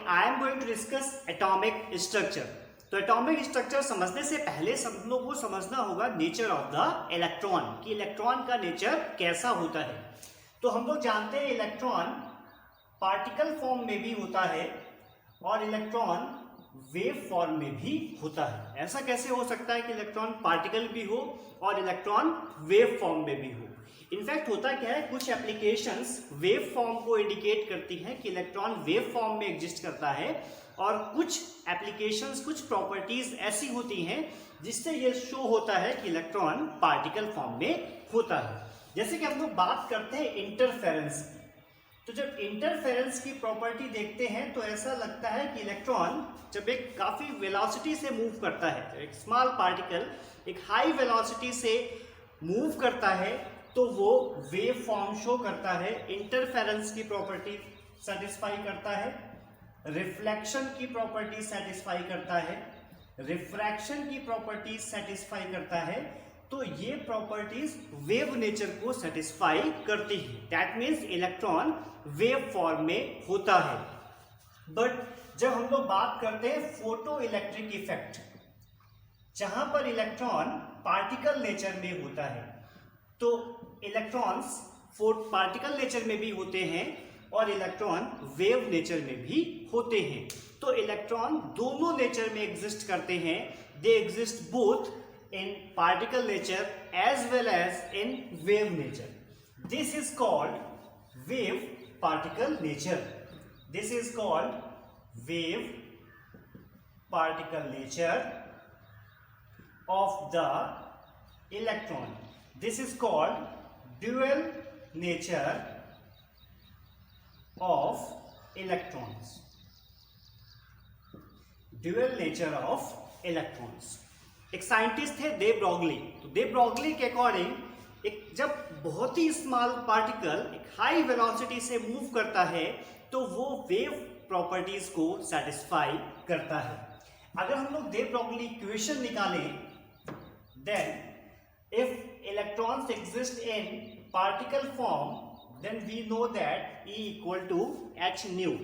I am going to discuss atomic structure. तो atomic structure समझने से पहले सब लोगों को समझना होगा नेचर ऑफ द इलेक्ट्रॉन, कि इलेक्ट्रॉन का नेचर कैसा होता है। तो हम लोग जानते हैं इलेक्ट्रॉन पार्टिकल फॉर्म में भी होता है और इलेक्ट्रॉन वेव फॉर्म में भी होता है। ऐसा कैसे हो सकता है कि इलेक्ट्रॉन पार्टिकल भी हो और इलेक्ट्रॉन वेव फॉर्म में भी हो? इनफैक्ट होता क्या है, कुछ एप्लीकेशंस वेव फॉर्म को इंडिकेट करती हैं कि इलेक्ट्रॉन वेव फॉर्म में एग्जिस्ट करता है, और कुछ एप्लीकेशंस, कुछ प्रॉपर्टीज ऐसी होती हैं जिससे ये शो होता है कि इलेक्ट्रॉन पार्टिकल फॉर्म में होता है। जैसे कि हम लोग बात करते हैं इंटरफेरेंस की, तो जब इंटरफेरेंस की प्रॉपर्टी देखते हैं तो ऐसा लगता है कि इलेक्ट्रॉन जब एक काफी वेलोसिटी से मूव करता है, एक स्मॉल पार्टिकल एक हाई वेलोसिटी से मूव करता है तो वो वेव फॉर्म शो करता है। इंटरफेरेंस की प्रॉपर्टी सेटिस्फाई करता है, रिफ्लेक्शन की प्रॉपर्टी सेटिस्फाई करता है, रिफ्रैक्शन की प्रॉपर्टी सेटिस्फाई करता है। तो ये प्रॉपर्टीज वेव नेचर को सेटिस्फाई करती है। That means electron wave form में होता है। बट जब हम लोग बात करते हैं फोटो इलेक्ट्रिक इफेक्ट, जहां पर इलेक्ट्रॉन पार्टिकल नेचर में होता है, तो इलेक्ट्रॉन्स पार्टिकल नेचर में भी होते हैं और इलेक्ट्रॉन वेव नेचर में भी होते हैं। तो इलेक्ट्रॉन दोनों नेचर में एग्जिस्ट करते हैं। They exist both in particle nature as well as in wave nature. This is called wave particle nature. This is called wave particle nature of the electron. This is called dual nature of electrons. Dual nature of electrons. एक scientist थे दे Broglie. तो दे Broglie के according एक जब बहुत ही small particle एक high velocity से move करता है तो वो वेव प्रॉपर्टीज को सेटिस्फाई करता है। अगर हम लोग दे ब्रॉगली इक्वेशन निकालें, then if electrons exist in particle form, then we know that E equal to h nu,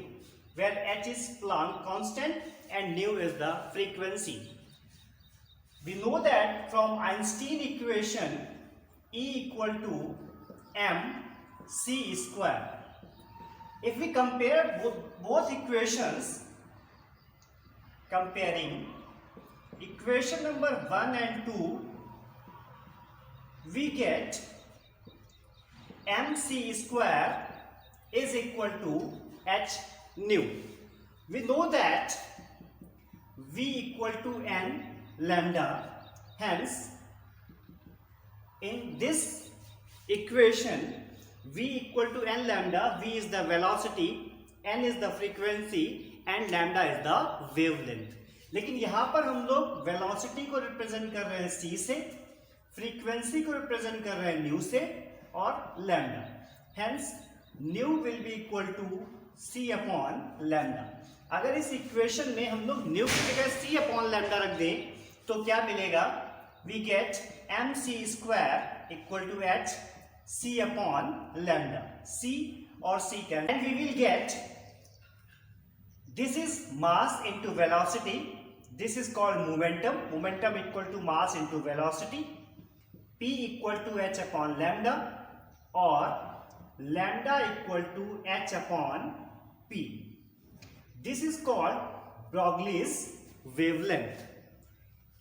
where h is Planck constant and nu is the frequency. We know that from Einstein equation E equal to mc square. If we compare both equations, comparing equation number 1 and 2, we get mc square is equal to h nu. We know that V equal to n lambda, hence in this equation V equal to n lambda, V is the velocity, n is the frequency and lambda is the wavelength. लेकिन यहां पर हम लोग velocity को represent कर रहे हैं c से, फ्रीक्वेंसी को रिप्रेजेंट कर रहे हैं न्यू से और lambda, hence nu will be equal to c upon lambda. अगर इस इक्वेशन में हम लोग न्यू की जगह c अपॉन लैम्डा रख दें तो क्या मिलेगा? We get mc square equal to h c upon lambda, c और c cancel, and we will get this is mass into velocity, this is called momentum, momentum equal to mass into velocity, p equal to h upon lambda और lambda equal to h upon p. This is called Broglie's wavelength.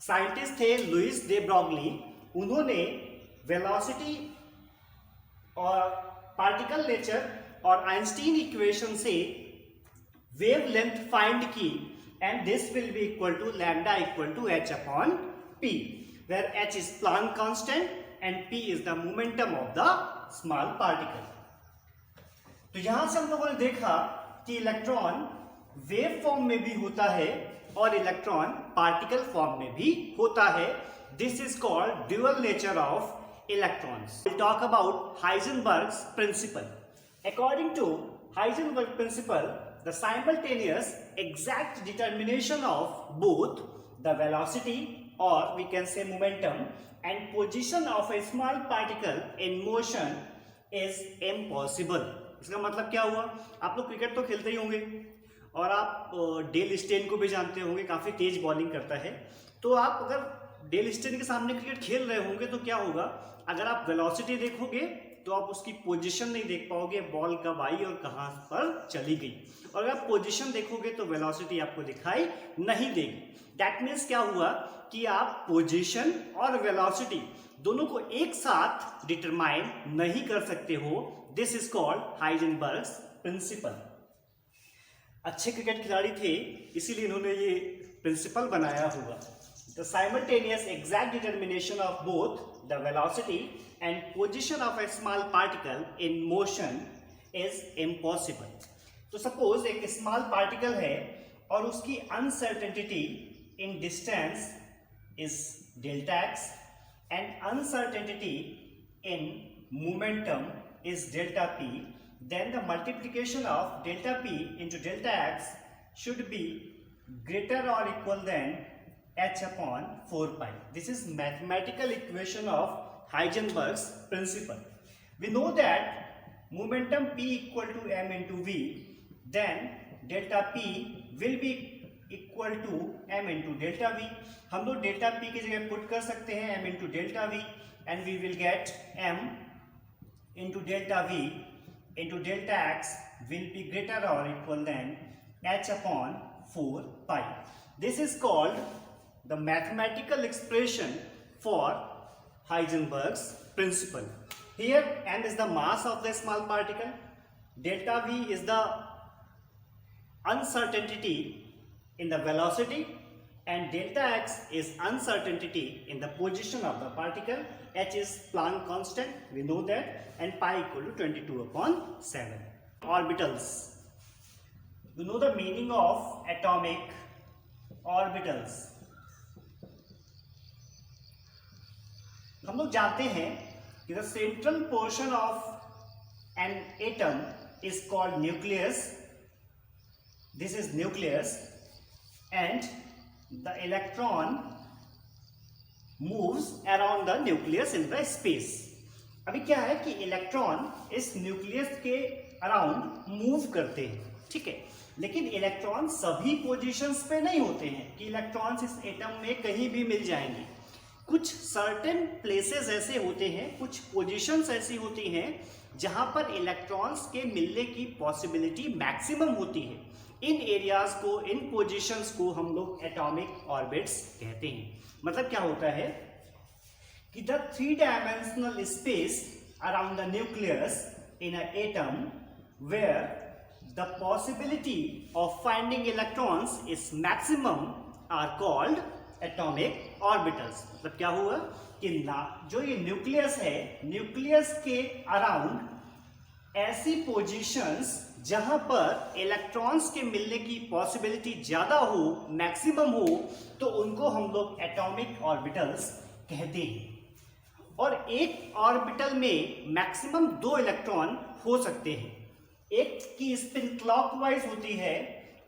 Scientist थे Louis de Broglie, उन्होंने velocity और particle nature और Einstein equation से wavelength find की, and this will be equal to lambda equal to h upon p, where h is Planck constant and p is the momentum of the small particle. तो यहां से हम लोगों ने देखा कि इलेक्ट्रॉन वेव फॉर्म में भी होता है और इलेक्ट्रॉन पार्टिकल फॉर्म में भी होता है। This is called dual nature of electrons. Will talk about Heisenberg's principle. According to Heisenberg principle, the simultaneous exact determination of both the velocity और we can say momentum and position of a small particle in motion is impossible. इसका मतलब क्या हुआ? आप लोग cricket तो खेलते ही होंगे और आप डेल स्टेन को भी जानते होंगे, काफ़ी तेज बॉलिंग करता है। तो आप अगर डेल स्टेन के सामने क्रिकेट खेल रहे होंगे तो क्या होगा, अगर आप वेलोसिटी देखोगे तो आप उसकी पोजीशन नहीं देख पाओगे, बॉल कब आई और कहाँ पर चली गई। और अगर आप पोजीशन देखोगे तो वेलोसिटी आपको दिखाई नहीं देगी। दैट मीन्स क्या हुआ कि आप पोजीशन और वेलोसिटी दोनों को एक साथ डिटरमाइन नहीं कर सकते हो। This is called Heisenberg's principle. अच्छे क्रिकेट खिलाड़ी थे इसीलिए इन्होंने ये प्रिंसिपल बनाया होगा। The simultaneous exact determination of both the velocity and position of a small particle in motion is impossible. तो सपोज एक स्मॉल पार्टिकल है और उसकी uncertainty in distance is delta x and uncertainty in momentum is delta p, then the multiplication of delta p into delta x should be greater or equal than h upon 4 pi. This is mathematical equation of Heisenberg's principle. We know that momentum p equal to m into v, then delta p will be equal to m into delta v. हम लोग delta p की जगह put कर सकते हैं m into delta v and we will get m into delta v into delta x will be greater और equal than h upon 4 pi. This is called the mathematical expression for Heisenberg's principle. Here m is the mass of the small particle, delta v is the uncertainty in the velocity, and delta x is uncertainty in the position of the particle. H is Planck constant, we know that, and pi equal to 22 upon 7. Orbitals. You know the meaning of atomic orbitals. हम लोग जानते हैं कि the central portion of an atom is called nucleus. This is nucleus. And the electron moves around the nucleus in the space. अभी क्या है कि electron इस न्यूक्लियस के अराउंड मूव करते हैं, ठीक है, लेकिन इलेक्ट्रॉन सभी पोजीशंस पे नहीं होते हैं कि इलेक्ट्रॉन्स इस एटम में कहीं भी मिल जाएंगे। कुछ सर्टेन प्लेसेस ऐसे होते हैं, कुछ पोजीशंस ऐसी होती हैं जहां पर इलेक्ट्रॉन्स के मिलने की पॉसिबिलिटी मैक्सिमम होती है। इन एरियाज को, इन पोजीशंस को हम लोग एटॉमिक ऑर्बिट्स कहते हैं। मतलब क्या होता है कि the 3 dimensional space around the nucleus in a atom where the possibility of finding electrons is maximum are called atomic orbitals. मतलब क्या हुआ कि जो ये न्यूक्लियस है, न्यूक्लियस के अराउंड ऐसी पोजीशंस जहां पर इलेक्ट्रॉन्स के मिलने की पॉसिबिलिटी ज्यादा हो, मैक्सिमम हो, तो उनको हम लोग एटॉमिक ऑर्बिटल्स कहते हैं। और एक ऑर्बिटल में मैक्सिमम 2 इलेक्ट्रॉन हो सकते हैं। एक की स्पिन क्लॉकवाइज होती है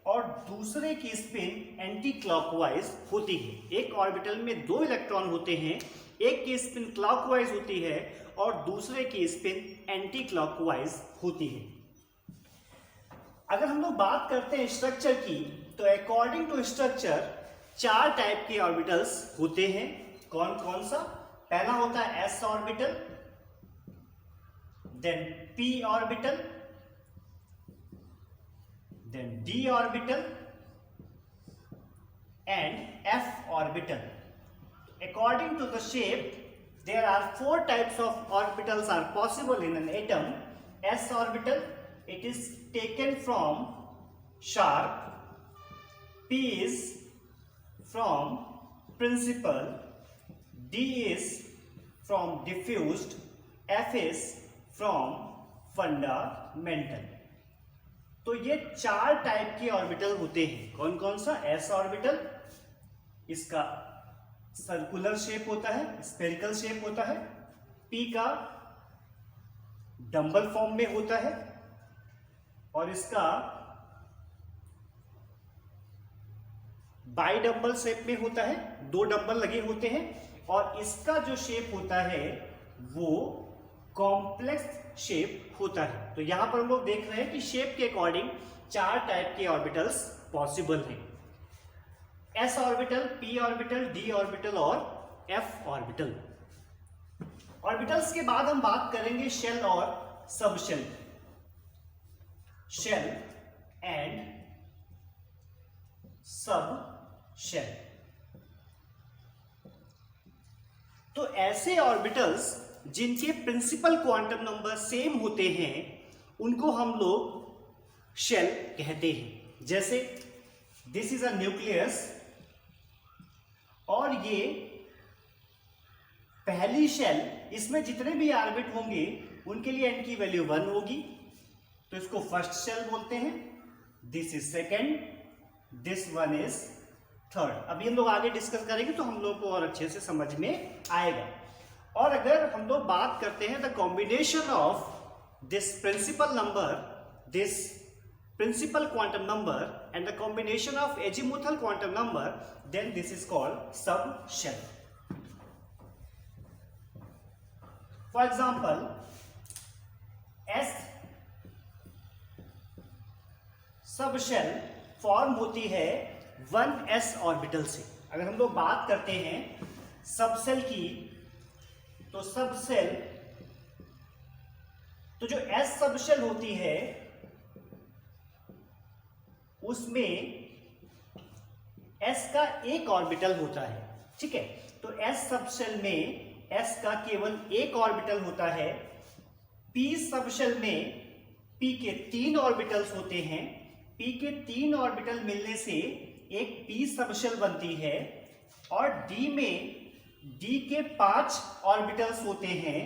और दूसरे की स्पिन एंटी क्लॉकवाइज होती है। एक ऑर्बिटल में 2 इलेक्ट्रॉन होते हैं, एक की स्पिन क्लॉकवाइज होती है और दूसरे की स्पिन एंटी क्लॉकवाइज होती है। अगर हम लोग बात करते हैं स्ट्रक्चर की, तो अकॉर्डिंग टू स्ट्रक्चर 4 टाइप के ऑर्बिटल्स होते हैं। कौन कौन सा? पहला होता है s orbital, then p orbital, then d orbital and f orbital. According to the shape, there are 4 types of orbitals are possible in an atom. S orbital, it is taken from sharp, P is from principal, D is from diffused, F is from fundamental. तो ये 4 type के orbital होते हैं। कौन कौन सा? S orbital, इसका circular shape होता है, स्फेरिकल शेप होता है। P का डंबल फॉर्म में होता है और इसका बाई डंबल शेप में होता है, 2 डंबल लगे होते हैं। और इसका जो शेप होता है वो कॉम्प्लेक्स शेप होता है। तो यहां पर हम लोग देख रहे हैं कि शेप के अकॉर्डिंग 4 टाइप के ऑर्बिटल्स पॉसिबल हैं, s orbital, p orbital, d orbital और f ऑर्बिटल। ऑर्बिटल्स के बाद हम बात करेंगे शेल और subshell, shell and subshell. तो ऐसे ऑर्बिटल्स जिनके प्रिंसिपल क्वांटम नंबर सेम होते हैं उनको हम लोग शेल कहते हैं। जैसे दिस इज अ न्यूक्लियस और ये पहली शेल, इसमें जितने भी ऑर्बिट होंगे उनके लिए n की वैल्यू 1 होगी, तो इसको फर्स्ट शेल बोलते हैं। This is second, this one is third. अभी हम लोग आगे डिस्कस करेंगे तो हम लोग को और अच्छे से समझ में आएगा। और अगर हम लोग बात करते हैं the combination of this principle number, this principal quantum number and the combination of azimuthal quantum number, then this is called subshell. For example, S subshell form होती है 1s ऑर्बिटल से। अगर हम लोग बात करते हैं सबसेल की, तो सबसेल, तो जो s सबशेल होती है उसमें s का एक ऑर्बिटल होता है, ठीक है। तो s सबशेल में s का केवल एक ऑर्बिटल होता है। p सबशेल में p के 3 ऑर्बिटल्स होते हैं। p के 3 ऑर्बिटल मिलने से एक p सबशेल बनती है। और d में d के 5 ऑर्बिटल्स होते हैं।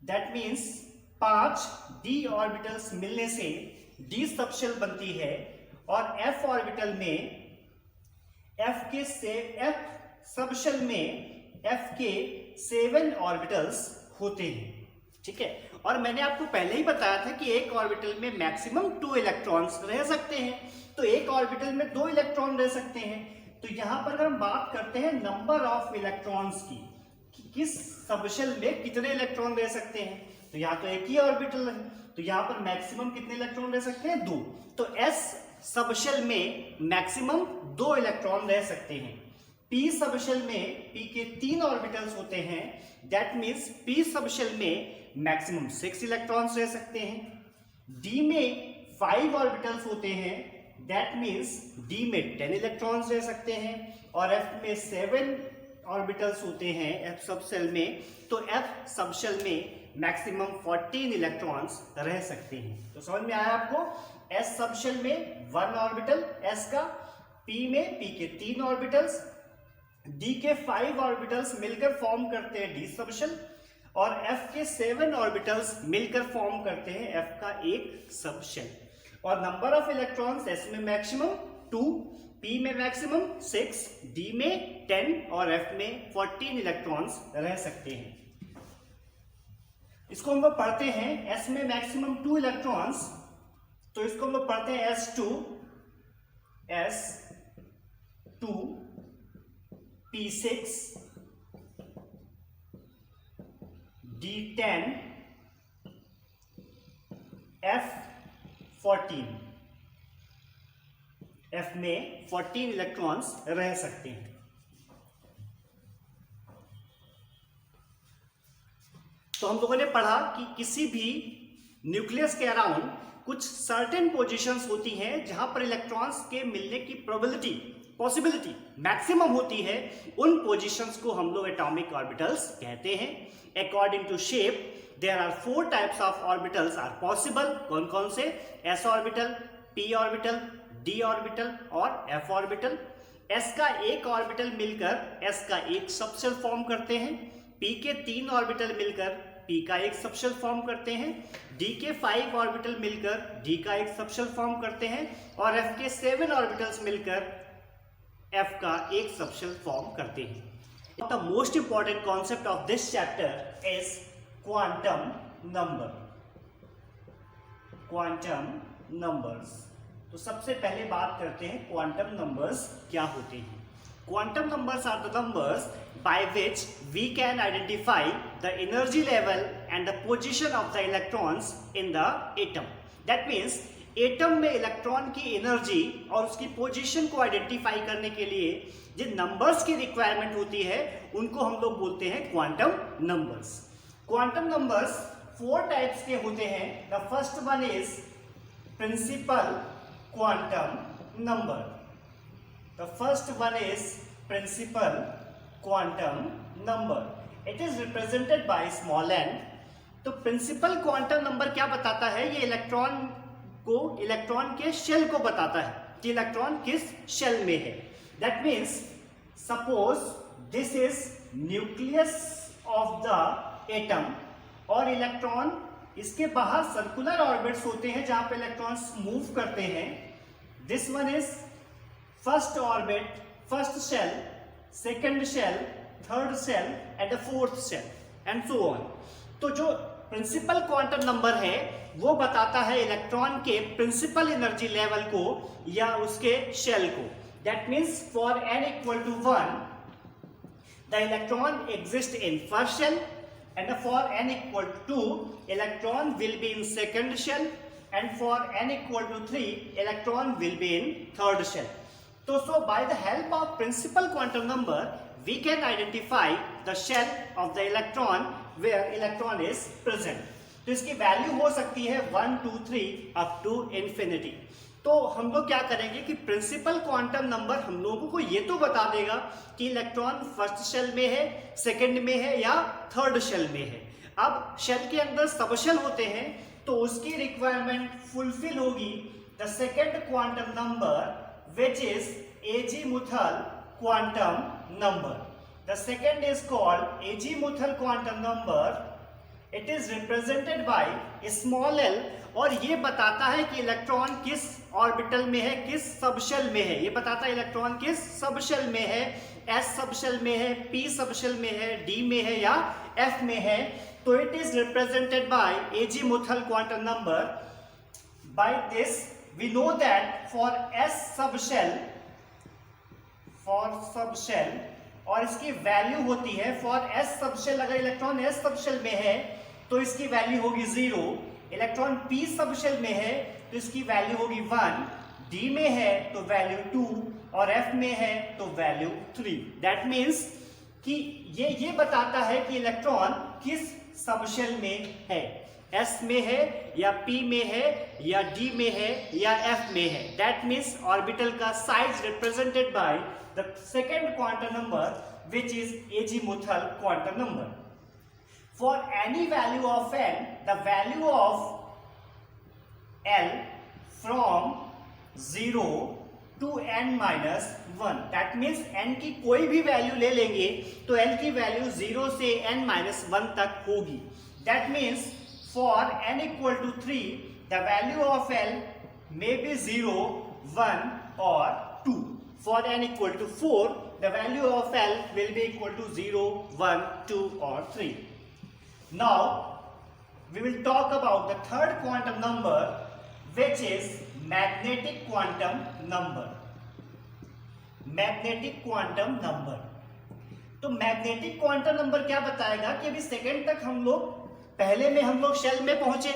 दैट मीन्स 5 d ऑर्बिटल्स मिलने से d सबशेल बनती है। और f ऑर्बिटल में f सबशेल में f के 7 ऑर्बिटल्स होते हैं, ठीक है। और मैंने आपको पहले ही बताया था कि एक ऑर्बिटल में मैक्सिमम 2 इलेक्ट्रॉन्स रह सकते हैं, तो एक ऑर्बिटल में 2 इलेक्ट्रॉन रह सकते हैं। तो यहां पर अगर हम बात करते हैं नंबर ऑफ इलेक्ट्रॉन्स की, कि किस सबशेल में कितने इलेक्ट्रॉन रह सकते हैं, तो यहाँ तो एक ही ऑर्बिटल है, तो यहाँ पर मैक्सिमम कितने इलेक्ट्रॉन रह सकते हैं? 2। तो s सबशेल में मैक्सिमम 2 इलेक्ट्रॉन रह सकते हैं। p सबशेल में p के 3 ऑर्बिटल्स होते हैं। दैट मीन्स p सबशेल में मैक्सिमम 6 इलेक्ट्रॉन्स रह सकते हैं। d में 5 ऑर्बिटल्स होते हैं। दैट मीन्स d में 10 इलेक्ट्रॉन्स रह सकते हैं। और f में 7 ऑर्बिटल्स होते हैं f सबशेल में, तो f सबशेल में मैक्सिमम 14 इलेक्ट्रॉन्स रह सकते हैं। तो समझ में आया आपको? s सबशेल में 1 ऑर्बिटल s का, p में p के 3 ऑर्बिटल्स, d के 5 ऑर्बिटल्स मिलकर फॉर्म करते हैं d सबशेल, और f के 7 ऑर्बिटल्स मिलकर फॉर्म करते हैं f का एक सबशेल। और नंबर ऑफ इलेक्ट्रॉन्स s में मैक्सिमम 2, p में मैक्सिमम 6, d में 10 और f में 14 इलेक्ट्रॉन्स रह सकते हैं। इसको हम लोग पढ़ते हैं s में मैक्सिमम 2 इलेक्ट्रॉन्स, तो इसको हम लोग पढ़ते हैं S2 P6 D10 F14। F में 14 इलेक्ट्रॉन्स रह सकते हैं। तो हम लोगों ने पढ़ा कि किसी भी न्यूक्लियस के अराउंड कुछ सर्टेन पोजीशंस होती हैं जहां पर इलेक्ट्रॉन्स के मिलने की पॉसिबिलिटी मैक्सिमम होती है। उन पोजीशंस को हम लोग एटॉमिक ऑर्बिटल्स कहते हैं। According to shape there are 4 types of orbitals are possible. कौन कौन से? s orbital, p orbital, d orbital और f ऑर्बिटल। s का एक ऑर्बिटल मिलकर s का एक सबशेल फॉर्म करते हैं। p के 3 ऑर्बिटल मिलकर p का एक सबशेल फॉर्म करते हैं। d के 5 ऑर्बिटल मिलकर d का एक सबशेल फॉर्म करते हैं। और f के 7 ऑर्बिटल्स मिलकर f का एक सबशेल फॉर्म करते हैं। The most important concept of this chapter is quantum number. Quantum numbers. तो सबसे पहले बात करते हैं क्वांटम नंबर्स क्या होते हैं। Quantum numbers are the numbers by which we can identify the energy level and the position of the electrons in the atom. That means atom में इलेक्ट्रॉन की एनर्जी और उसकी पोजीशन को आइडेंटिफाई करने के लिए जिन नंबर्स की रिक्वायरमेंट होती है उनको हम लोग बोलते हैं quantum numbers. Quantum numbers 4 types के होते हैं। The first one is principal quantum number. The first one is principal quantum number. It is represented by small n। तो प्रिंसिपल क्वांटम नंबर क्या बताता है? ये इलेक्ट्रॉन के शेल को बताता है कि इलेक्ट्रॉन किस शेल में है। That means suppose this is nucleus of the atom और इलेक्ट्रॉन इसके बाहर सर्कुलर ऑर्बिट्स होते हैं जहां पे इलेक्ट्रॉन्स मूव करते हैं। This one is first orbit, first shell, second shell, third shell and the fourth shell and so on. तो जो प्रिंसिपल क्वांटम नंबर है वो बताता है इलेक्ट्रॉन के प्रिंसिपल एनर्जी लेवल को या उसके शेल को। That means for n equal to 1 the electron exists in first shell and for n equal to 2 electron will be in second shell and for n equal to 3 electron will be in third shell. So by the help of principal quantum number we can identify the shell of the electron where electron is present. तो इसकी value हो सकती है 1, 2, 3 up to infinity. तो हम लोग क्या करेंगे कि प्रिंसिपल क्वांटम नंबर हम लोगों को ये तो बता देगा कि इलेक्ट्रॉन फर्स्ट शेल में है, सेकंड में है या थर्ड शेल में है। अब शेल के अंदर सब शेल होते हैं तो उसकी रिक्वायरमेंट फुलफिल होगी the second quantum number which is azimuthal quantum number. The second is called azimuthal quantum number. It is represented by small l और ये बताता है कि इलेक्ट्रॉन किस ऑर्बिटल में है, किस सबशेल में है। ये बताता है इलेक्ट्रॉन किस सबशेल में है, s सबशेल में है, p सबशेल में है, d में है या f में है। तो it is represented by azimuthal quantum number. By this we know that for s subshell और इसकी वैल्यू होती है फॉर एस सबशेल। अगर इलेक्ट्रॉन एस सबशेल में है तो इसकी वैल्यू होगी 0। इलेक्ट्रॉन पी सबशेल में है तो इसकी वैल्यू होगी 1, डी में है तो वैल्यू 2 और एफ में है तो वैल्यू 3। दैट मीन्स कि ये बताता है कि इलेक्ट्रॉन किस सबशेल में है, एस में है या पी में है या डी में है या एफ में है। दैट मीन्स ऑर्बिटल का size represented by the second quantum number which is azimuthal quantum number. For any value of n, the value of L from 0 to n minus 1, that means n की कोई भी value ले लेंगे तो n की value 0 से n minus 1 तक होगी। That means for n equal to 3 the value of L may be 0, 1 or 2. For n equal to 4, the value of L will be equal to 0, 1, 2 or 3. Now, we will talk about the third quantum number which is magnetic quantum number. Magnetic quantum number. तो magnetic quantum number क्या बताएगा कि अभी second तक हम लोग पहले में हम लोग शेल में पहुंचे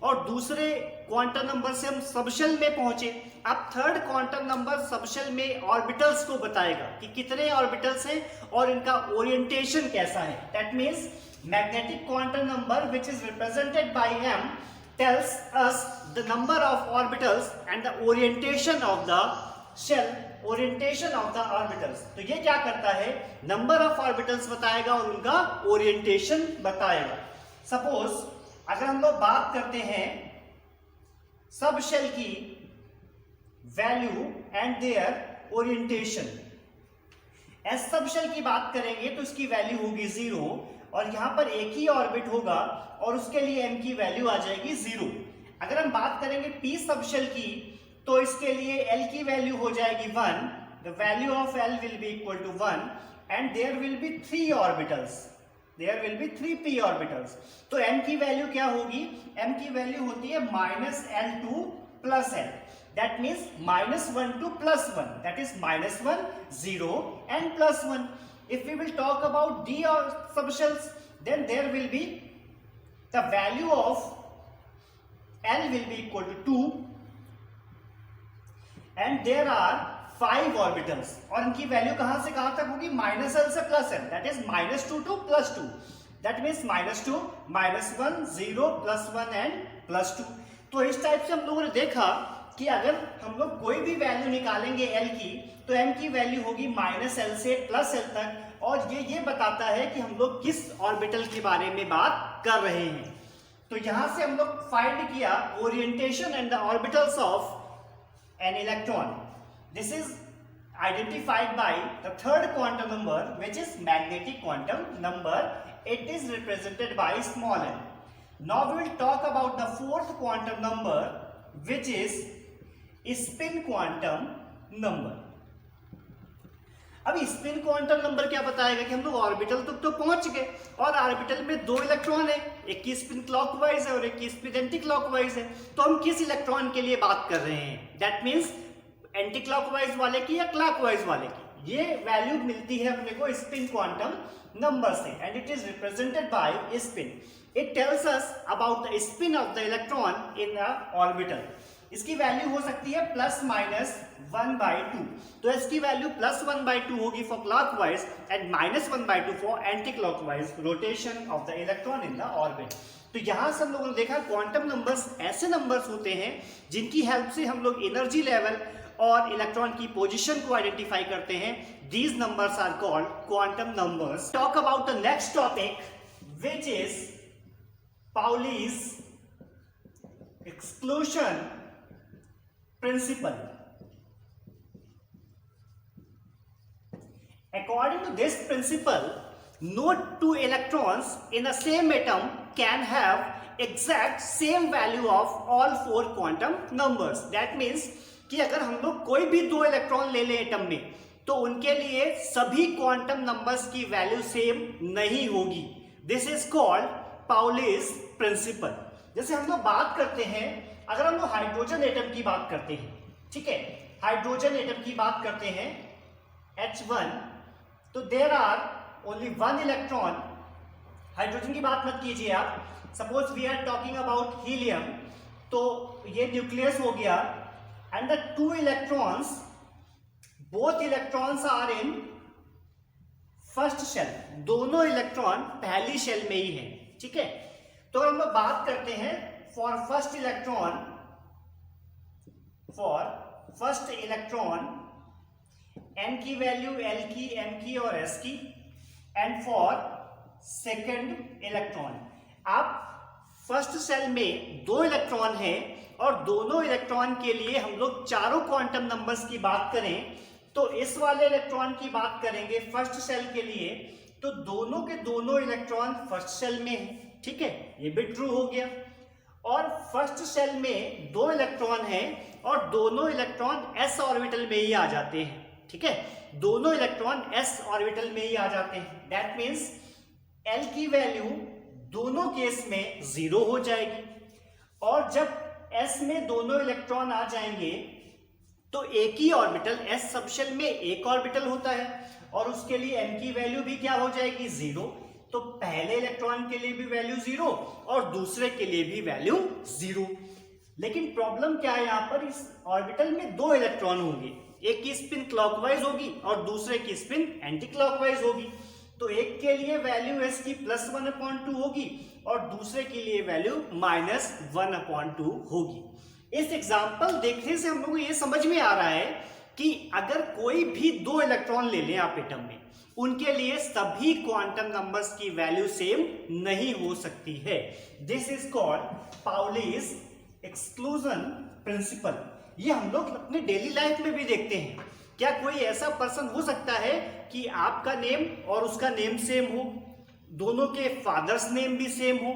और दूसरे क्वांटम नंबर से हम सबशेल में पहुंचे। अब थर्ड क्वांटम नंबर सबशेल में ऑर्बिटल्स को बताएगा कि कितने ऑर्बिटल्स हैं और इनका ओरिएंटेशन कैसा है। That means magnetic quantum number which is represented bye m tells us the number of orbitals and the orientation of the shell, orientation of the orbitals। तो ये क्या करता है, नंबर ऑफ ऑर्बिटल्स बताएगा और उनका ओरिएंटेशन बताएगा। सपोज अगर हम लोग बात करते हैं सब शेल की value and their orientation, s subshell की बात करेंगे तो इसकी वैल्यू होगी 0 और यहां पर एक ही ऑर्बिट होगा और उसके लिए m की वैल्यू आ जाएगी 0। अगर हम बात करेंगे p सब शेल की तो इसके लिए l की वैल्यू हो जाएगी 1, the value of l will be equal to 1 and there will be 3 orbitals, there will be 3p orbitals. तो m की वैल्यू क्या होगी, m की वैल्यू होती है -L2 plus l। That means -1 to +1, that is -1, 0 and +1। If we will talk about d or subshells, then there will be the value of L will be equal to 2 and there are 5 orbitals, और इनकी value कहां से कहां तक होगी, -l से +l, that is -2 to +2, that means -2, -1, 0, +1 and +2। तो इस टाइप से हम लोगों ने देखा कि अगर हम लोग कोई भी वैल्यू निकालेंगे l की, तो m की वैल्यू होगी -l से +l तक, और ये बताता है कि हम लोग किस ऑर्बिटल के बारे में बात कर रहे हैं। तो यहां से हम लोग फाइंड किया orientation and the orbitals of an electron. This is identified by the third quantum number, which is magnetic quantum number. It is represented by small n. Now we will talk about the fourth quantum number, which is spin quantum number. अब spin quantum number क्या बताएगा कि हम लोग orbital तक तो पहुंच गए, और ऑर्बिटल में 2 इलेक्ट्रॉन है, एक की स्पिन क्लॉकवाइज है और एक की स्पिन एंटी क्लॉकवाइज है। तो हम किस इलेक्ट्रॉन के लिए बात कर रहे हैं, दैट मीन्स एंटी क्लॉकवाइज वाले की या क्लॉकवाइज वाले की। ये वैल्यू मिलती है अपने को स्पिन क्वांटम नंबर से, and it is represented bye spin. It tells us about the spin off the electron in a orbital. इसकी वैल्यू हो सकती है ±1/2, तो इसकी वैल्यू +1/2 होगी for clockwise and -1/2 for anti clockwise rotation of the electron in the orbit. तो यहां से हम लोगों ने देखा क्वांटम नंबर्स ऐसे नंबर्स होते हैं जिनकी हेल्प से हम लोग एनर्जी लेवल और इलेक्ट्रॉन की पोजीशन को आइडेंटिफाई करते हैं। These numbers are called quantum numbers. Talk about the next topic, which is Pauli's exclusion principle. According to this principle, no 2 electrons in the same atom can have exact same value of all 4 quantum numbers. That means कि अगर हम लोग कोई भी 2 electron ले लें atom में, तो उनके लिए सभी क्वांटम नंबर्स की वैल्यू सेम नहीं होगी। This is called Pauli's principle. जैसे हम लोग बात करते हैं, अगर हम लोग हाइड्रोजन एटम की बात करते हैं, ठीक है, हाइड्रोजन एटम की बात करते हैं H1, तो there are only 1 electron. Hydrogen की बात मत कीजिए आप, suppose we are talking about helium, तो ये न्यूक्लियस हो गया, and the 2 electrons, both electrons are in first shell, दोनों इलेक्ट्रॉन पहली शेल में ही है, ठीक है। तो हम लोग बात करते हैं for first electron n की वैल्यू l की, m की और s की, एंड फॉर सेकेंड इलेक्ट्रॉन। आप फर्स्ट सेल में 2 इलेक्ट्रॉन है, और दोनों इलेक्ट्रॉन के लिए हम लोग चारों क्वांटम नंबर्स की बात करें, तो इस वाले इलेक्ट्रॉन की बात करेंगे फर्स्ट सेल के लिए, तो दोनों के दोनों इलेक्ट्रॉन फर्स्ट सेल में है, ठीक है, ये भी ट्रू हो गया। और फर्स्ट सेल में 2 इलेक्ट्रॉन हैं, और दोनों इलेक्ट्रॉन s ऑर्बिटल में ही आ जाते हैं, ठीक है, दोनों इलेक्ट्रॉन s ऑर्बिटल में ही आ जाते हैं। दैट मीन्स l की वैल्यू दोनों केस में 0 हो जाएगी, और जब s में दोनों इलेक्ट्रॉन आ जाएंगे तो एक ही ऑर्बिटल s सबशेल में एक ऑर्बिटल होता है, और उसके लिए m की वैल्यू भी क्या हो जाएगी, 0। तो पहले इलेक्ट्रॉन के लिए भी वैल्यू 0 और दूसरे के लिए भी वैल्यू 0। लेकिन प्रॉब्लम क्या है, यहां पर इस ऑर्बिटल में 2 इलेक्ट्रॉन होंगे, एक की स्पिन क्लॉकवाइज होगी और दूसरे की स्पिन एंटी क्लॉकवाइज होगी। तो एक के लिए वैल्यू s की +1/2 होगी और दूसरे के लिए वैल्यू -1/2 होगी। इस एग्जाम्पल देखने से हम लोग को ये समझ में आ रहा है कि अगर कोई भी 2 इलेक्ट्रॉन ले लें आप एटम में, उनके लिए सभी क्वांटम नंबर्स की वैल्यू सेम नहीं हो सकती है। This is called Pauli's exclusion principal. ये हम लोग अपने डेली लाइफ में भी देखते हैं। क्या कोई ऐसा पर्सन हो सकता है कि आपका नेम और उसका नेम सेम हो, दोनों के फादर्स नेम भी सेम हो,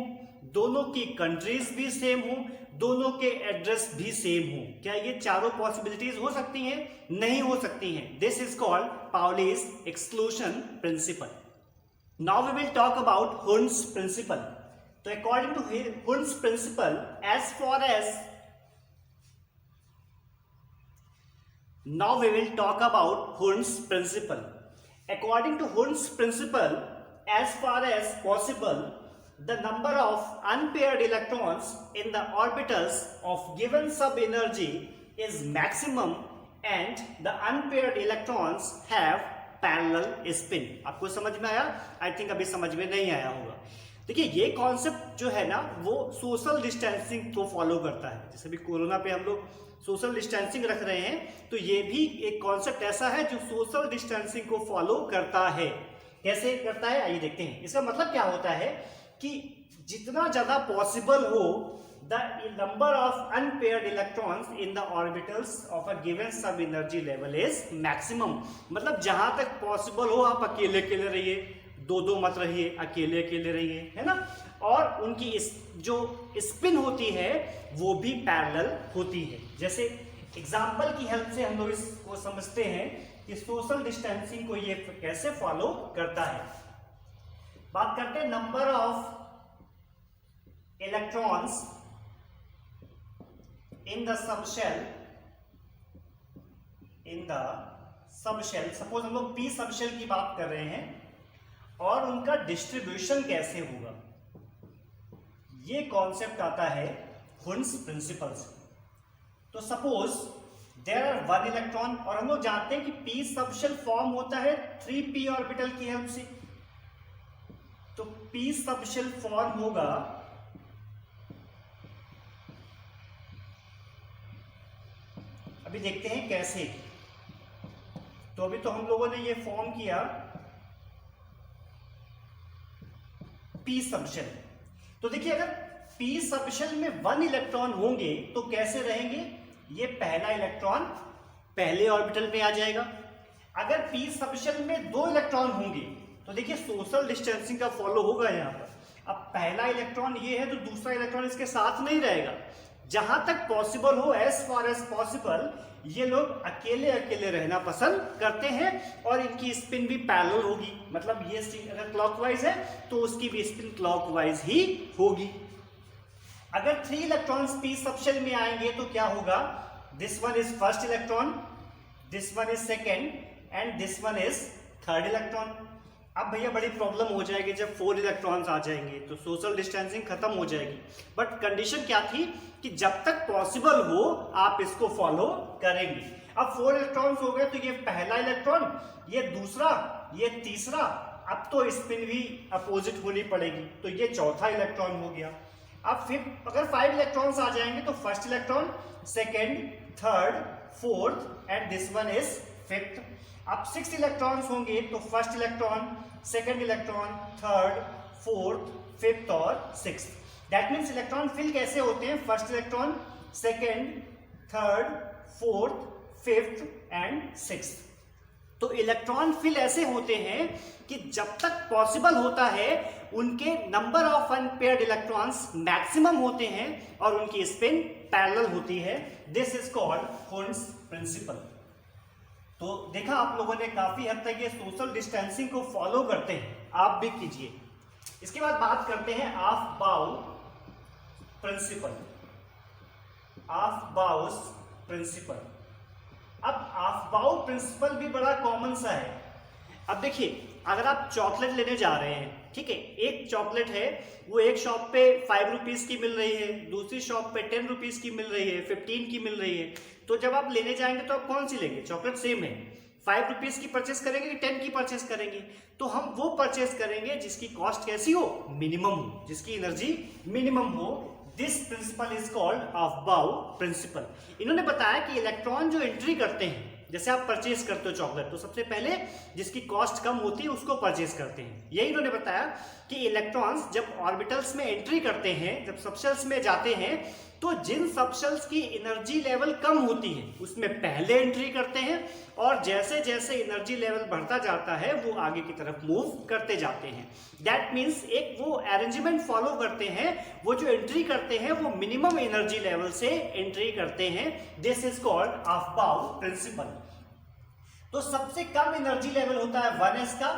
दोनों की कंट्रीज भी सेम हो, दोनों के एड्रेस भी सेम हो? क्या ये चारों पॉसिबिलिटीज हो सकती हैं? नहीं हो सकती हैं। This is called Pauli's exclusion principle. Now we will talk about हुर्न्स प्रिंसिपल। तो अकॉर्डिंग टू हुर्न्स principle, as for as now we will talk about Hund's principle. According to Hund's principle, as far as possible, the number of unpaired electrons in the orbitals of given sub-energy is maximum and the unpaired electrons have parallel spin। आपको समझ में आया? I think अभी समझ में नहीं आया होगा। देखिए ये कॉन्सेप्ट जो है ना वो सोशल डिस्टेंसिंग को फॉलो करता है। जैसे भी कोरोना पे हम लोग सोशल डिस्टेंसिंग रख रहे हैं, तो ये भी एक कॉन्सेप्ट ऐसा है जो सोशल डिस्टेंसिंग को फॉलो करता है। कैसे करता है आइए देखते हैं। इसका मतलब क्या होता है कि जितना ज्यादा पॉसिबल हो the number of unpaired electrons in the orbitals of a given sub energy level is maximum। मतलब जहां तक पॉसिबल हो आप अकेले अकेले रहिए, दो दो मत रहिए, अकेले अकेले रहिए, है ना। और उनकी जो स्पिन होती है वो भी पैरेलल होती है। जैसे एग्जांपल की हेल्प से हम लोग इसको समझते हैं कि सोशल डिस्टेंसिंग को ये कैसे फॉलो करता है। बात करते हैं number of electrons in the subshell, suppose हम लोग p सबशेल की बात कर रहे हैं और उनका डिस्ट्रीब्यूशन कैसे होगा, ये कॉन्सेप्ट आता है हुन्स प्रिंसिपल से। तो suppose there are one electron और हम लोग जानते हैं कि p सबशेल फॉर्म होता है 3p ऑर्बिटल की हेल्प से। तो p सबशेल फॉर्म होगा अभी देखते हैं कैसे। तो अभी तो हम लोगों ने ये फॉर्म किया p सबशेल। तो देखिए अगर p सबशेल में वन इलेक्ट्रॉन होंगे तो कैसे रहेंगे, ये पहला इलेक्ट्रॉन पहले ऑर्बिटल में आ जाएगा। अगर p सबशेल में दो इलेक्ट्रॉन होंगे तो देखिए सोशल डिस्टेंसिंग का फॉलो होगा यहाँ पर। अब पहला इलेक्ट्रॉन ये है तो दूसरा इलेक्ट्रॉन इसके साथ नहीं रहेगा। जहां तक पॉसिबल हो, एज फार एज पॉसिबल, ये लोग अकेले अकेले रहना पसंद करते हैं और इनकी स्पिन भी पैरेलल होगी। मतलब ये अगर क्लॉकवाइज है तो उसकी भी स्पिन क्लॉकवाइज ही होगी। अगर 3 इलेक्ट्रॉन्स p सबशेल में आएंगे तो क्या होगा, this one is first electron, this one is second and this one is third electron. अब भैया बड़ी प्रॉब्लम हो जाएगी जब 4 इलेक्ट्रॉन्स आ जाएंगे तो सोशल डिस्टेंसिंग खत्म हो जाएगी। बट कंडीशन क्या थी कि जब तक पॉसिबल हो आप इसको फॉलो करेंगे। अब 4 इलेक्ट्रॉन्स हो गए तो ये पहला इलेक्ट्रॉन, ये दूसरा, ये तीसरा, अब तो स्पिन भी अपोजिट होनी पड़ेगी तो ये चौथा इलेक्ट्रॉन हो गया। अब फिर अगर 5 इलेक्ट्रॉन्स आ जाएंगे तो first electron, second, third, fourth and this one is fifth. अब 6 इलेक्ट्रॉन्स होंगे तो first electron, second electron, third, fourth, fifth और sixth. That means electron fill कैसे होते हैं, first electron, second, third, fourth, fifth and sixth. तो electron fill ऐसे होते हैं कि जब तक पॉसिबल होता है उनके number of unpaired electrons maximum होते हैं और उनकी स्पिन पैरेलल होती है। This is called Hund's principle. तो देखा आप लोगों ने काफी हद तक ये सोशल डिस्टेंसिंग को फॉलो करते हैं, आप भी कीजिए। इसके बाद बात करते हैं ऑफ-बाउ प्रिंसिपल। ऑफ-बाउस प्रिंसिपल। अब ऑफ-बाउ प्रिंसिपल भी बड़ा कॉमन सा है। अब देखिए अगर आप चॉकलेट लेने जा रहे हैं, ठीक है, एक चॉकलेट है वो एक शॉप पे 5 रुपीज की मिल रही है, दूसरी शॉप पे 10 रुपीज की मिल रही है, 15 की मिल रही है। तो जब आप लेने जाएंगे तो आप कौन सी लेंगे, चॉकलेट सेम है, 5 रुपीज की परचेस करेंगे कि 10 की परचेस करेंगे। तो हम वो परचेस करेंगे जिसकी कॉस्ट कैसी हो, मिनिमम हो, जिसकी एनर्जी मिनिमम हो। This principle is called aufbau principle. इन्होंने बताया कि इलेक्ट्रॉन जो एंट्री करते हैं, जैसे आप परचेज करते हो चॉकलेट तो सबसे पहले जिसकी कॉस्ट कम होती है उसको परचेज करते हैं। यही इन्होंने बताया कि इलेक्ट्रॉन्स जब ऑर्बिटल्स में एंट्री करते हैं, जब सबशेल्स में जाते हैं, तो जिन सबशेल्स की एनर्जी लेवल कम होती है उसमें पहले एंट्री करते हैं और जैसे जैसे एनर्जी लेवल बढ़ता जाता है वो आगे की तरफ मूव करते जाते हैं। दैट मीन्स एक वो अरेंजमेंट फॉलो करते हैं, वो जो एंट्री करते हैं वो मिनिमम एनर्जी लेवल से एंट्री करते हैं। This is called aufbau principle. तो सबसे कम एनर्जी लेवल होता है 1s का,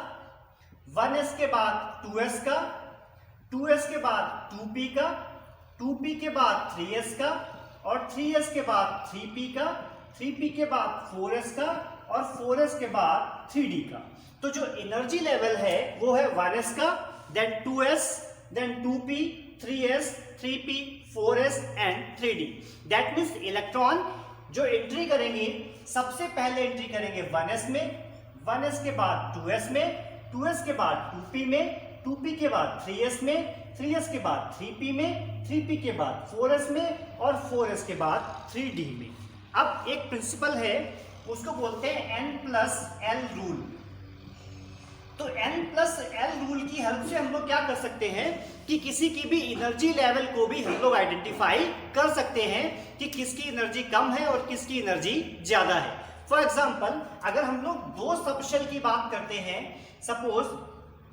1s के बाद 2s का, 2s के बाद 2p का, 2p के बाद 3s का और 3s के बाद 3p का, 3p के बाद 4s का और 4s के बाद 3d का। तो जो एनर्जी लेवल है वो है 1s का, then 2s, then 2p, 3s, 3p, 4s and 3d। That means electron जो एंट्री करेंगे सबसे पहले एंट्री करेंगे 1s में, 1s के बाद 2s में, 2s के बाद 2p में, 2p के बाद 3s में, 3s के बाद 3p में, 3p के बाद 4s में और 4s के बाद 3d में। अब एक प्रिंसिपल है उसको बोलते हैं n+l रूल। तो n+l रूल की हेल्प से हम लोग क्या कर सकते हैं कि किसी की भी एनर्जी लेवल को भी हम लोग आइडेंटिफाई कर सकते हैं कि किसकी एनर्जी कम है और किसकी एनर्जी ज्यादा है। फॉर एग्जाम्पल अगर हम लोग दो सबशेल की बात करते हैं, सपोज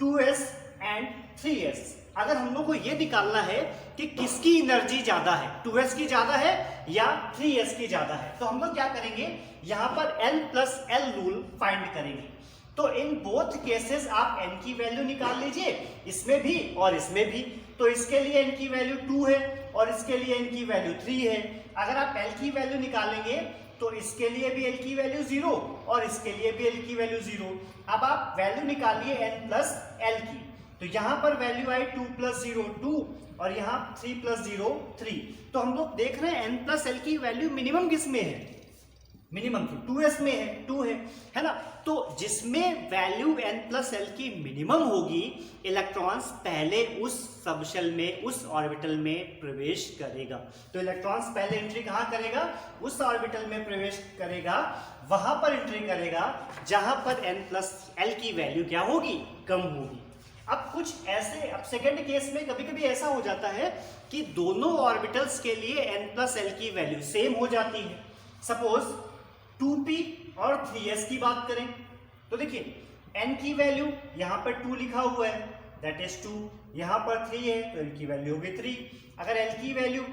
2s एंड 3s, अगर हम लोग को यह निकालना है कि किसकी एनर्जी ज्यादा है, 2s की ज्यादा है या 3s की ज्यादा है, तो हम लोग क्या करेंगे, यहां पर n+l रूल फाइंड करेंगे। तो इन बोथ केसेस आप n की वैल्यू निकाल लीजिए, इसमें भी और इसमें भी। तो इसके लिए n की वैल्यू 2 है और इसके लिए n की वैल्यू 3 है। अगर आप l की वैल्यू निकालेंगे तो इसके लिए भी l की वैल्यू 0 और इसके लिए भी l की वैल्यू 0। अब आप वैल्यू निकालिए n+l की, तो यहां पर वैल्यू आई 2 + 0 2 और यहां 3 + 0 3। तो हम लोग देख रहे हैं n+l की वैल्यू मिनिमम किस में है, मिनिमम 2s में है, 2 है ना। तो जिसमें वैल्यू n+l की मिनिमम होगी, इलेक्ट्रॉन्स पहले उस सबशेल में, उस ऑर्बिटल में प्रवेश करेगा। तो इलेक्ट्रॉन्स पहले एंट्री कहां करेगा, उस ऑर्बिटल में प्रवेश करेगा, वहां पर एंट्री करेगा जहां पर n+l की वैल्यू क्या होगी, कम होगी। अब कुछ ऐसे, अब सेकंड केस में कभी कभी ऐसा हो जाता है कि दोनों ऑर्बिटल्स के लिए n+l की वैल्यू सेम हो जाती है। सपोज 2p और 3s की बात करें तो देखिए n की वैल्यू यहां पर 2 लिखा हुआ है, दैट इज 2, यहां पर 3 है तो l की वैल्यू होगी 3। अगर l की वैल्यू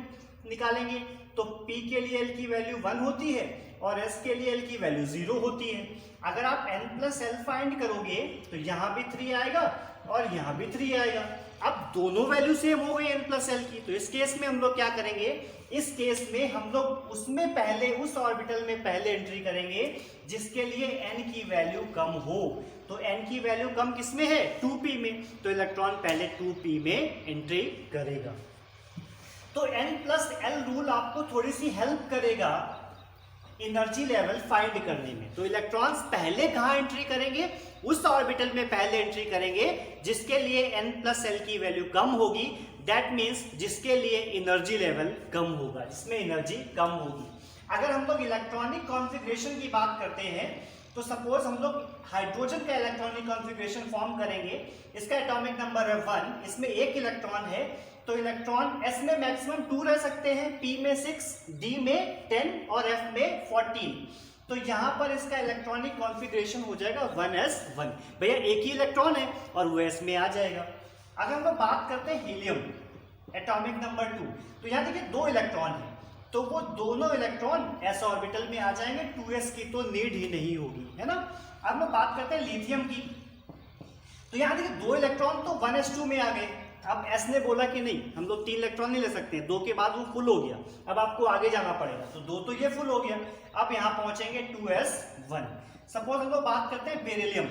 निकालेंगे तो p के लिए l की वैल्यू 1 होती है और s के लिए l की वैल्यू 0 होती है। अगर आप n+l फाइंड करोगे तो यहां भी 3 आएगा और यहां भी 3 आएगा। अब दोनों वैल्यू सेम हो गई n+l की, तो इस केस में हम लोग क्या करेंगे, इस केस में हम लोग उसमें पहले, उस ऑर्बिटल में पहले एंट्री करेंगे जिसके लिए n की वैल्यू कम हो। तो n की वैल्यू कम किसमें है, 2p में, तो इलेक्ट्रॉन पहले 2p में एंट्री करेगा। तो n+l रूल आपको थोड़ी सी हेल्प करेगा एनर्जी लेवल फाइंड करने में। तो इलेक्ट्रॉन्स पहले कहां एंट्री करेंगे, उस ऑर्बिटल में पहले एंट्री करेंगे जिसके लिए n+l की वैल्यू कम होगी, दैट मीन्स जिसके लिए एनर्जी लेवल कम होगा, जिसमें एनर्जी कम होगी। अगर हम लोग इलेक्ट्रॉनिक कॉन्फ़िगरेशन की बात करते हैं तो सपोज हम लोग हाइड्रोजन का इलेक्ट्रॉनिक कॉन्फ़िगरेशन फॉर्म करेंगे, इसका एटॉमिक नंबर है 1, इसमें एक इलेक्ट्रॉन है, तो इलेक्ट्रॉन s में मैक्सिमम 2 रह सकते हैं, p में 6, d में 10 और f में 14। तो यहां पर इसका इलेक्ट्रॉनिक कॉन्फ़िगरेशन हो जाएगा 1s1। भैया एक ही इलेक्ट्रॉन है और वो s में आ जाएगा। अगर हम लोग बात करते हैं हीलियम, एटॉमिक नंबर 2, तो यहां देखिए 2 इलेक्ट्रॉन है, तो वो दोनों इलेक्ट्रॉन s ऑर्बिटल में आ जाएंगे, 2s की तो नीड ही नहीं होगी, है ना। अब हम बात करते हैं लिथियम की, तो यहां देखिए 2 इलेक्ट्रॉन तो 1s2 में आ गए। अब s ने बोला कि नहीं, हम लोग 3 इलेक्ट्रॉन नहीं ले सकते, 2 के बाद वो फुल हो गया, अब आपको आगे जाना पड़ेगा, तो 2 तो ये फुल हो गया, अब यहां पहुंचेंगे 2s1। सपोज हम लोग बात करते हैं बेरिलियम,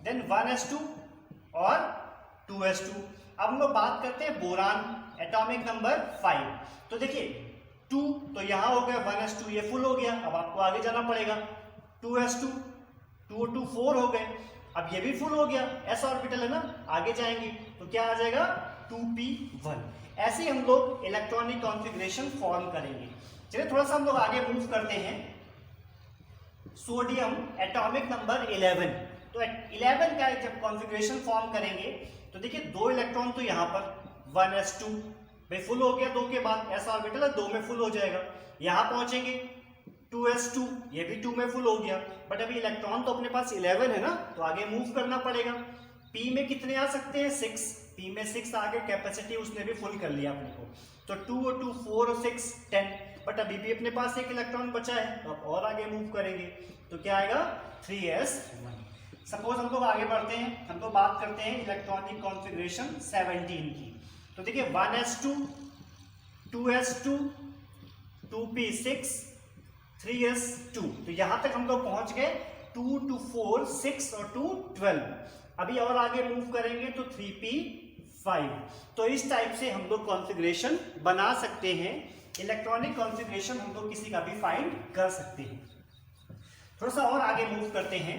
देन 1s2 और 2s2। अब हम लोग बात करते हैं बोरान, एटॉमिक नंबर 5, तो देखिए 2 तो यहां हो गया, 1s2 ये फुल हो गया, अब आपको आगे जाना पड़ेगा, 2s2 2 2 4 हो गए, अब ये भी फुल हो गया, s ऑर्बिटल है ना, आगे जाएंगे तो क्या आ जाएगा 2p1। ऐसे ही हम लोग इलेक्ट्रॉनिक कॉन्फ़िगरेशन फॉर्म करेंगे। चलिए थोड़ा सा हम लोग आगे मूव करते हैं। सोडियम, एटॉमिक नंबर 11, तो 11 का जब कॉन्फ़िगरेशन फॉर्म करेंगे तो देखिए 2 इलेक्ट्रॉन तो यहाँ पर 1s2 भाई फुल हो गया, 2 के बाद s ऑर्बिटल है, 2 में फुल हो जाएगा, यहाँ पहुंचेंगे 2s2 ये भी 2 में फुल हो गया, बट अभी इलेक्ट्रॉन तो अपने पास 11 है ना, तो आगे मूव करना पड़ेगा। p में कितने आ सकते हैं, 6, p में 6 आगे, कैपेसिटी उसने भी फुल कर लिया अपने को, तो 2 और 2 4 और 6 10, बट अभी भी अपने पास एक इलेक्ट्रॉन बचा है, तो अब और आगे मूव करेंगे तो क्या आएगा 3s1। सपोज हम लोग आगे बढ़ते हैं, हम लोग बात करते हैं इलेक्ट्रॉनिक कॉन्फ़िगरेशन 17 की, तो देखिए 1s2 2s2 2p6 3s2, तो यहां तक हम लोग पहुंच गए, 2 2 4 6 और 2 12। अभी और आगे मूव करेंगे तो 3p 5। तो इस टाइप से हम लोग कॉन्फ़िगरेशन बना सकते हैं। इलेक्ट्रॉनिक कॉन्फ़िगरेशन हम लोग किसी का भी फाइंड कर सकते हैं। थोड़ा सा और आगे मूव करते हैं।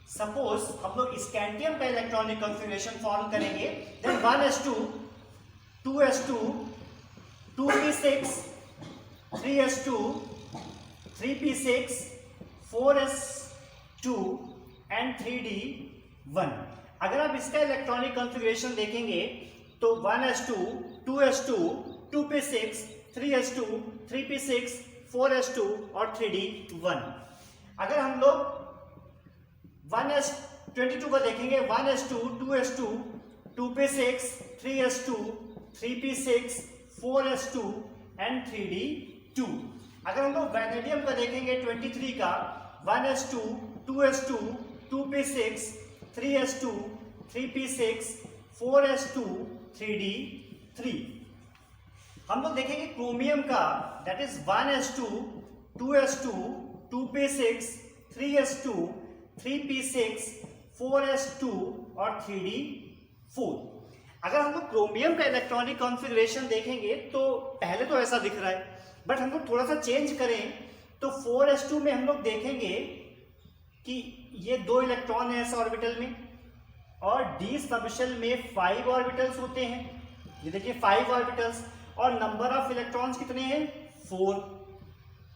सपोज हम लोग स्कैंडियम का इलेक्ट्रॉनिक कॉन्फ़िगरेशन फॉर्म करेंगे, then 1s2 2s2 2p6 3s2 3p6 4s2 and 3d1। अगर आप इसका इलेक्ट्रॉनिक कॉन्फ़िगरेशन देखेंगे तो 1s2 2s2 2p6 3s2 3p6 4s2 और 3d1। अगर हम लोग 1s22 को देखेंगे, 1s2 2s2 2p6 3s2 3p6 4s2 and 3d2। अगर हम लोग वैनेडियम का देखेंगे 23 का, 1s2 2s2 2p6 3s2 3p6 4s2 3d3। हम लोग देखेंगे क्रोमियम का, that is 1s2 2s2 2p6 3s2 3p6 4s2 और 3d4। अगर हम लोग क्रोमियम का इलेक्ट्रॉनिक कॉन्फ़िगरेशन देखेंगे तो पहले तो ऐसा दिख रहा है, बट हम लोग थोड़ा सा चेंज करें तो 4s2 में हम लोग देखेंगे कि ये 2 इलेक्ट्रॉन है इस ऑर्बिटल में, और d सबशेल में 5 ऑर्बिटल्स होते हैं। ये देखिए 5 ऑर्बिटल्स, और नंबर ऑफ इलेक्ट्रॉन्स कितने हैं 4।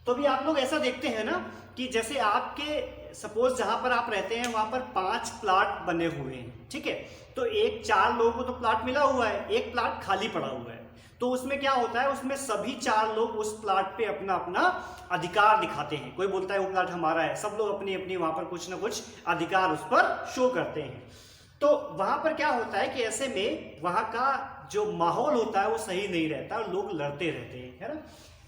तो भी आप लोग ऐसा देखते हैं ना कि जैसे आपके सपोज जहां पर आप रहते हैं वहां पर 5 प्लाट बने हुए हैं, ठीक है। तो 4 लोगों को तो प्लाट मिला हुआ है, एक प्लाट खाली पड़ा हुआ है। तो उसमें क्या होता है, उसमें सभी 4 लोग उस प्लाट पे अपना अपना अधिकार दिखाते हैं। कोई बोलता है वो प्लाट हमारा है, सब लोग अपनी अपनी वहां पर कुछ ना कुछ अधिकार उस पर शो करते हैं। तो वहां पर क्या होता है कि ऐसे में वहां का जो माहौल होता है वो सही नहीं रहता और लोग लड़ते रहते हैं, है ना।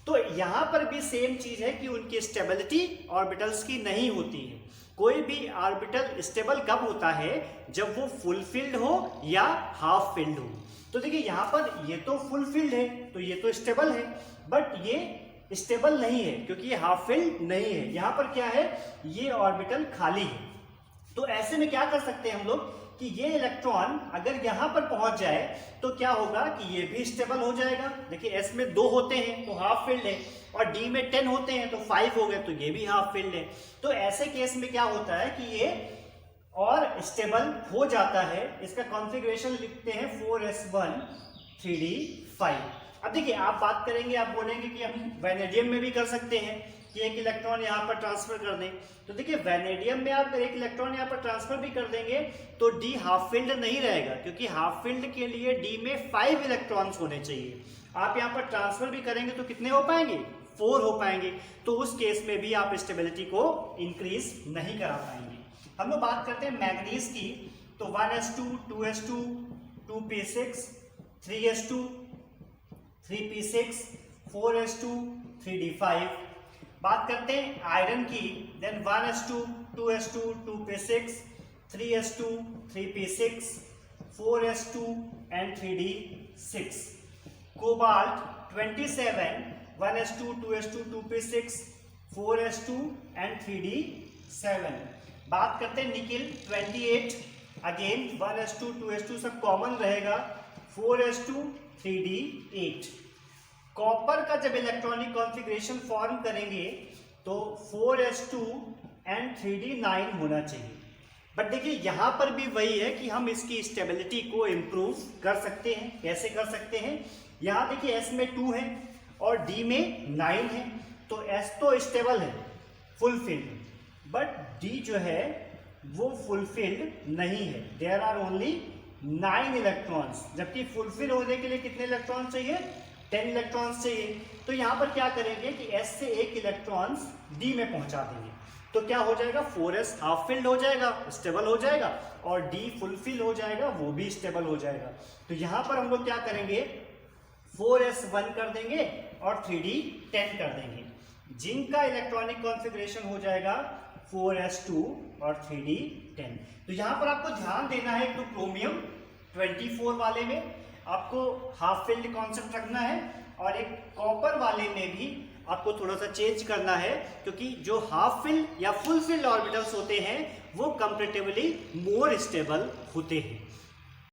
तो यहां पर भी सेम चीज है कि उनकी स्टेबिलिटी ऑर्बिटल्स की नहीं होती है। कोई भी ऑर्बिटल स्टेबल कब होता है, जब वो फुलफिल्ड हो या हाफ फिल्ड हो। तो देखिए यहां पर ये तो फुलफिल्ड है तो ये तो स्टेबल है, बट ये स्टेबल नहीं है क्योंकि ये हाफ फिल्ड नहीं है। यहां पर क्या है, ये ऑर्बिटल खाली है। तो ऐसे में क्या कर सकते हैं हम लोग कि ये इलेक्ट्रॉन अगर यहां पर पहुंच जाए तो क्या होगा कि ये भी स्टेबल हो जाएगा। देखिए एस में 2 होते हैं तो हाफ फिल्ड है, और डी में 10 होते हैं तो 5 हो गए तो ये भी हाफ फिल्ड है। तो ऐसे केस में क्या होता है कि ये और स्टेबल हो जाता है। इसका कॉन्फ़िगरेशन लिखते हैं 4s1 3d5। अब देखिए आप बात करेंगे, आप बोलेंगे कि हम वैनेडियम में भी कर सकते हैं कि एक इलेक्ट्रॉन यहाँ पर ट्रांसफर कर दें। तो देखिए वैनेडियम में आप एक इलेक्ट्रॉन यहाँ पर ट्रांसफर भी कर देंगे तो डी हाफ फिल्ड नहीं रहेगा, क्योंकि हाफ फिल्ड के लिए डी में 5 इलेक्ट्रॉन्स होने चाहिए। आप यहाँ पर ट्रांसफर भी करेंगे तो कितने हो पाएंगे, 4 हो पाएंगे। तो उस केस में भी आप स्टेबिलिटी को इंक्रीज नहीं करा पाएंगे। हम लोग बात करते हैं मैग्नीज की, तो 1s2 2s2 2p6 3s2 3p6 4s2 3d5। बात करते हैं आयरन की, then 1s2 2s2 2p6 3s2 3p6 4s2 and 3d6। Cobalt 27 1s2 2s2 2p6 4s2 and 3d7। बात करते हैं निकिल 28, अगेन 1s2 2s2 सब कॉमन रहेगा, 4s2 3d8। कॉपर का जब इलेक्ट्रॉनिक कॉन्फ़िगरेशन फॉर्म करेंगे तो 4s2 एंड 3d9 होना चाहिए। बट देखिए यहां पर भी वही है कि हम इसकी स्टेबिलिटी को इंप्रूव कर सकते हैं। कैसे कर सकते हैं, यहां देखिए s में 2 है और d में 9 है, तो s तो स्टेबल है फुलफिल्ड, बट d जो है वो फुलफिल्ड नहीं है। देयर आर ओनली 9 इलेक्ट्रॉन्स, जबकि फुलफिल होने के लिए कितने इलेक्ट्रॉन चाहिए, 10 इलेक्ट्रॉन्स चाहिए। तो यहां पर क्या करेंगे कि s से एक इलेक्ट्रॉन्स d में पहुंचा देंगे, तो क्या हो जाएगा 4s हाफ फिल्ड हो जाएगा, स्टेबल हो जाएगा, और d फुलफिल हो जाएगा, वो भी स्टेबल हो जाएगा। तो यहां पर हम लोग क्या करेंगे, 4s1 कर देंगे और 3d10 कर देंगे। जिंक का इलेक्ट्रॉनिक कॉन्फ़िगरेशन हो जाएगा 4s2 और 3d10। तो यहां पर आपको ध्यान देना है, तो क्रोमियम 24 वाले में आपको हाफ फिल्ड कॉन्सेप्ट रखना है, और एक कॉपर वाले में भी आपको थोड़ा सा चेंज करना है, क्योंकि जो हाफ फिल या फुल फिल ऑर्बिटल्स होते हैं वो कंपैरेटिवली मोर स्टेबल होते हैं।